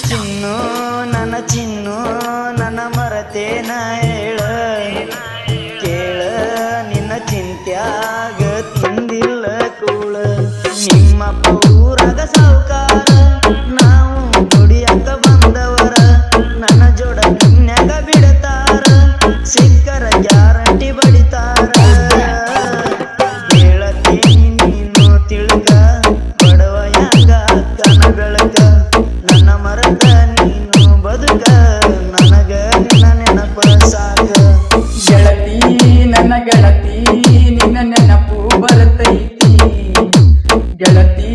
ಚಿನ್ನು ನನ್ನ ಚಿನ್ನು ನನ್ನ ಮರತೇನ ಹೇಳ ಕೇಳ ನಿನ್ನ ಚಿಂತ್ಯಾಗ ತಿಂದಿಲ್ಲ ಕೂಳ ನಿಮ್ಮಪ್ಪ ಊರಾಗ ಸಾವುಕಾರ ನಾವು ದುಡಿಯಾಕ ಬಂದವರ ನನ್ನ ಜೋಡ ನಿನ್ಯಾಗ ಬಿಡತಾರ ಸಿಕ್ಕರ ಗ್ಯಾರಂಟಿ ಬಡಿತಾರ ಹೇಳತೀನಿ ನೀನು ತಿಳ್ಕ ಬಡವ ಯಾಂಗ ಅಕ್ಕನ ಬೆಳಕ ನನ್ನ ಮರತ ನೀನು ಬದುಕ ನನಗ ನಿನ್ನ ನೆನಪ ಸಾಕ ಗೆಳತಿ ನನ್ನ ಗೆಳತಿ ನಿನ್ನ ನೆನಪು ಬರ್ತೈತಿ ಗೆಳತಿ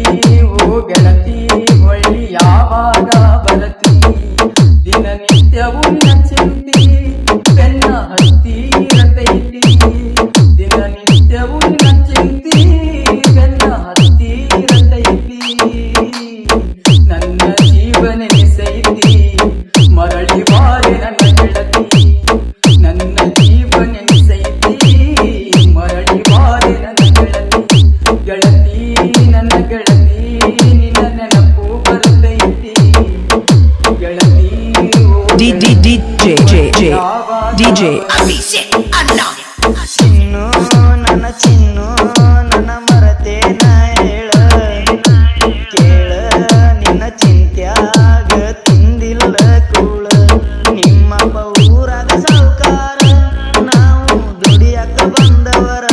ಓ ಗೆಳತಿ ಹೊಳ್ಳಿ ಯಾವಾಗ ಬರತಿ ದಿನನಿತ್ಯವೂ ನಿನ್ನ ಚಿಂತಿ ಬೆನ್ನ ಹತ್ತಿರತೈತಿ ದಿನನಿತ್ಯವೂ ನಿನ್ನ ಚಿಂತಿ ಬೆನ್ನ ಹತ್ತಿರತೈತಿ ನನ್ನ ಜೀವನೆನಿಸೈತಿ ಮರಳಿ ಬಾರೆ ನನ್ನ ಗೆಳತಿ ನನ್ನ ಜೀವನೆನಿಸೈತಿ ಮರಳಿ ಬಾರೆ ನನ್ನ ಗೆಳತಿ ಗೆಳತಿ ನನ್ನ ಗೆಳತಿ ನಿನ್ನ ನೆನಪು ಬರ್ತೈತಿ ಗೆಳತಿ DJ ಚಿನ್ನು ನನ್ನ ಚಿನ್ನು ನನ್ನ ಮರತೇನ ಹೇಳ ಕೇಳ ನಿನ್ನ ಚಿಂತ್ಯಾಗ ತಿಂದಿಲ್ಲ ಕೂಳ ನಿಮ್ಮಪ್ಪ ಊರಾಗ ಸಾವುಕಾರ ನಾವು ದುಡಿಯಾಕ ಬಂದವರ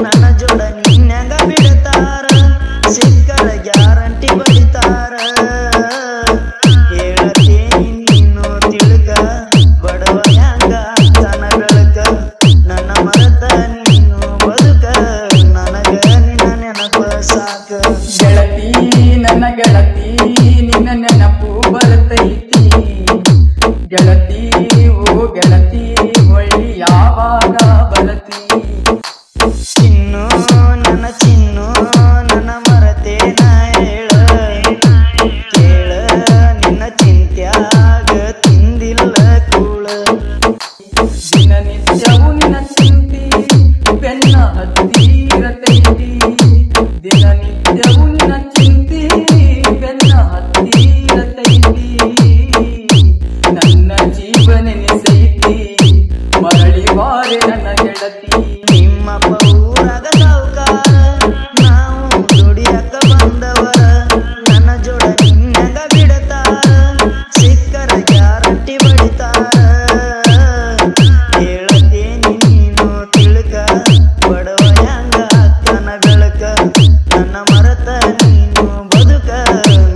ನನ್ನ ಜೋಡ ನಿನ್ಯಾಗ ಬಿಡತಾರ ಸಿಕ್ಕರ ಗ್ಯಾರಂಟಿ ಬಡಿತಾರ ಹೇಳತೀನಿ ನೀನು ತಿಳ್ಕ ಬಡವ ಯಾಂಗ ಅಕ್ಕನ ಬೆಳಕ ನನ್ನ ಮರತ ನೀನು ಬದುಕ ನನಗ ನಿನ್ನ ನೆನಪ ಸಾಕ ಗೆಳತಿ ನನ್ನ ಗೆಳತಿ ನಿನ್ನ ನೆನಪು ಬರ್ತೈತಿ ಗೆಳತಿ ಓ ಗೆಳತಿ ಹೊಳ್ಳಿ ಯಾವಾಗ ಬರತಿ ಚಿನ್ನು ನನ್ನ ಚಿನ್ನು ನನ್ನ ಮರತೇನ ಹೇಳ ಕೇಳ ನಿನ್ನ ಚಿಂತ್ಯಾಗ ತಿಂದಿಲ್ಲ ಕೂಳ ದಿನನಿತ್ಯವೂ ನಿನ್ನ ಚಿಂತಿ ಬೆನ್ನ ಹತ್ತಿರತೈತಿ ದಿನನಿತ್ಯವೂ ನಿನ್ನ ಚಿಂತಿ ಬೆನ್ನ ಹತ್ತಿರತೈತಿ ನನ್ನ ಜೀವನೆನಿಸೈತಿ ಮರಳಿ ಬಾರೆ ನನ್ನ ಗೆಳತಿ ನಿಮ್ಮಪ್ಪ ಊರಾಗ ಸಾವುಕಾರ ನಾವು ದುಡಿಯಾಕ ಬಂದವರ ನನ್ನ ಜೋಡ ನಿನ್ಯಾಗ ಬಿಡತಾರ ಸಿಕ್ಕರ ಗ್ಯಾರಂಟಿ ಬಡಿತಾರ ಹೇಳತೀನಿ ನೀನು ತಿಳ್ಕ ಬಡವ ಯಾಂಗ ಅಕ್ಕನ ಬೆಳಕ ನನ್ನ ಮರತ ನೀನು ಬದುಕ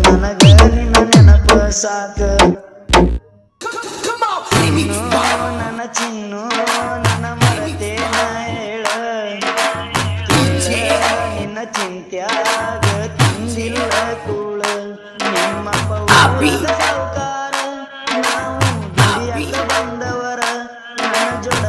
ನನಗ ನಿನ್ನ ನೆನಪ ಸಾಕ ನನ್ನ ಚಿನ್ನು ನನ್ನ ಮರತೇನ ಹೇಳ ನಿನ್ನ ಚಿಂತ್ಯಾಗ ತಿಂದಿಲ್ಲ ಕೂಳ ನಿಮ್ಮಪ್ಪ ಊರಾಗ ಸಾವುಕಾರ ನಾವು ದುಡಿಯಾಕ ಬಂದವರ ನನ್ನ ಜೋಡ